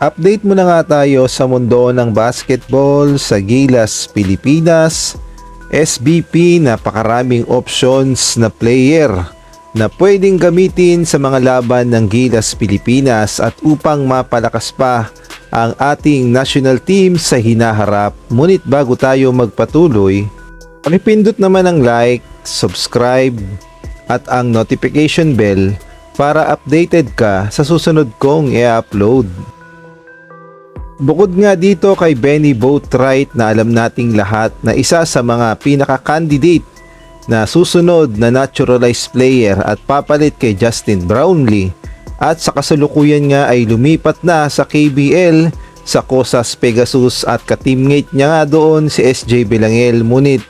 Update muna nga tayo sa mundo ng basketball sa Gilas Pilipinas. SBP, napakaraming options na player na pwedeng gamitin sa mga laban ng Gilas Pilipinas at upang mapalakas pa ang ating national team sa hinaharap. Ngunit bago tayo magpatuloy, pakipindot naman ang like, subscribe at ang notification bell para updated ka sa susunod kong i-upload. Bukod nga dito kay Benny Boatwright na alam nating lahat na isa sa mga pinaka-candidate na susunod na naturalized player at papalit kay Justin Brownlee, at sa kasalukuyan nga ay lumipat na sa KBL sa Cosas Pegasus at ka-teammate niya nga doon si SJ Belangel. Ngunit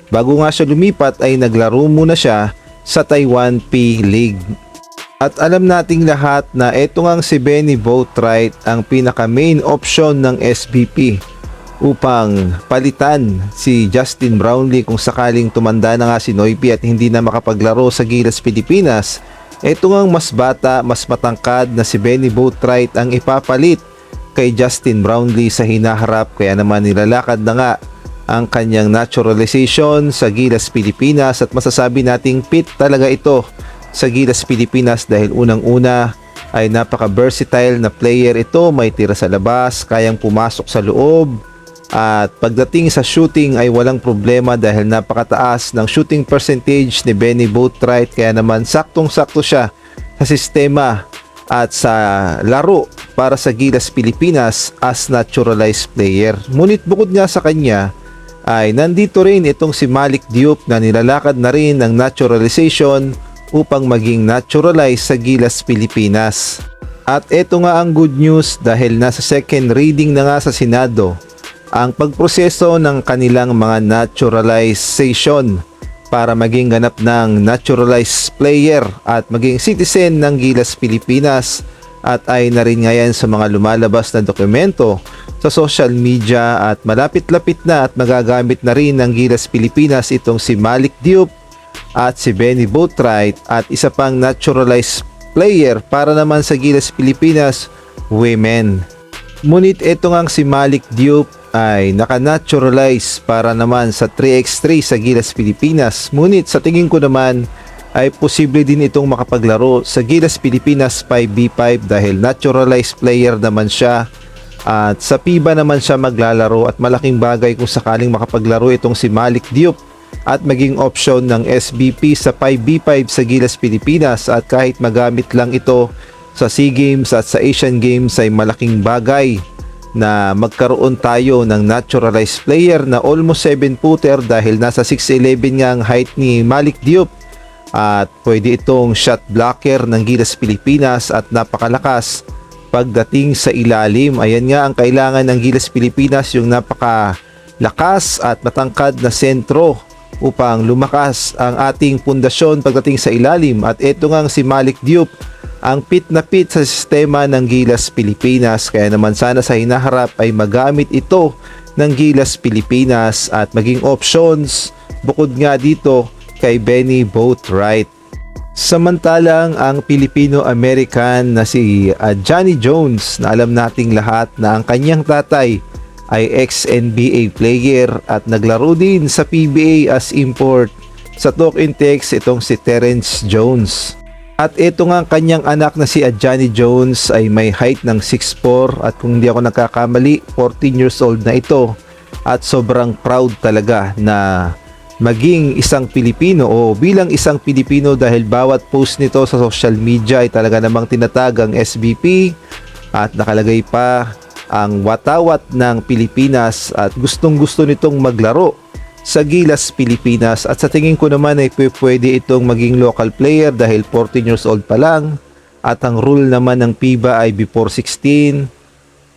bago nga siya lumipat ay naglaro muna siya sa Taiwan P League. At alam nating lahat na ito ngang si Benny Boatwright ang pinaka main option ng SBP upang palitan si Justin Brownlee kung sakaling tumanda na nga si Noypi at hindi na makapaglaro sa Gilas Pilipinas. Ito ngang mas bata, mas matangkad na si Benny Boatwright ang ipapalit kay Justin Brownlee sa hinaharap, kaya naman nilalakad na nga ang kanyang naturalization sa Gilas Pilipinas at masasabi nating fit talaga ito sa Gilas Pilipinas dahil unang-una ay napaka-versatile na player ito, may tira sa labas, kayang pumasok sa loob, at pagdating sa shooting ay walang problema dahil napakataas ng shooting percentage ni Benny Boatwright, kaya naman saktong-sakto siya sa sistema at sa laro para sa Gilas Pilipinas as naturalized player. Ngunit bukod nga sa kanya ay nandito rin itong si Malik Diop na nilalakad na rin ng naturalization upang maging naturalized sa Gilas Pilipinas. At ito nga ang good news dahil nasa second reading na nga sa Senado ang pagproseso ng kanilang mga naturalization para maging ganap ng naturalized player at maging citizen ng Gilas Pilipinas, at ay na rin nga yan sa mga lumalabas na dokumento sa social media at malapit-lapit na at magagamit na rin ng Gilas Pilipinas itong si Malik Diop at si Benny Boatwright at isa pang naturalized player para naman sa Gilas Pilipinas women. Ngunit ito ngang si Malik Diop ay naka-naturalize para naman sa 3x3 sa Gilas Pilipinas. Ngunit sa tingin ko naman ay posible din itong makapaglaro sa Gilas Pilipinas 5v5 dahil naturalized player naman siya at sa FIBA naman siya maglalaro, at malaking bagay kung sakaling makapaglaro itong si Malik Diop at maging option ng SBP sa 5v5 sa Gilas Pilipinas, at kahit magamit lang ito sa SEA Games at sa Asian Games ay malaking bagay na magkaroon tayo ng naturalized player na almost 7-footer dahil nasa 6'11 nga ang height ni Malik Diop, at pwede itong shot blocker ng Gilas Pilipinas at napakalakas pagdating sa ilalim. Ayan nga ang kailangan ng Gilas Pilipinas, yung napakalakas at matangkad na sentro upang lumakas ang ating pundasyon pagdating sa ilalim. At ito nga si Malik Diop ang fit na fit sa sistema ng Gilas Pilipinas, kaya naman sana sa hinaharap ay magamit ito ng Gilas Pilipinas at maging options bukod nga dito kay Benny Boatwright. Samantalang ang Filipino-American na si Johnny Jones na alam nating lahat na ang kanyang tatay ay ex-NBA player at naglaro din sa PBA as import sa Talk in Text itong si Terrence Jones. At ito nga ang kanyang anak na si Johnny Jones ay may height ng 6'4", at kung hindi ako nagkakamali 14 years old na ito, at sobrang proud talaga na maging isang Pilipino o bilang isang Pilipino dahil bawat post nito sa social media ay talaga namang tinatag ang SBP at nakalagay pa ang watawat ng Pilipinas, at gustong-gusto nitong maglaro sa Gilas Pilipinas. At sa tingin ko naman ay pwede itong maging local player dahil 14 years old pa lang, at ang rule naman ng FIBA ay before 16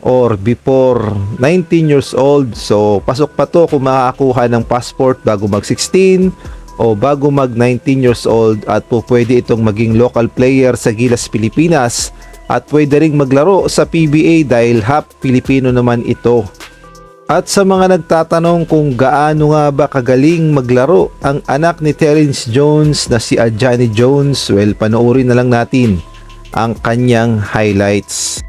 or before 19 years old. So pasok pa to kung makakakuha ng passport bago mag 16 o bago mag 19 years old, at pwede itong maging local player sa Gilas Pilipinas at pwede ring maglaro sa PBA dahil half Pilipino naman ito. At sa mga nagtatanong kung gaano nga ba kagaling maglaro ang anak ni Terrence Jones na si Johnny Jones, well, panoorin na lang natin ang kanyang highlights.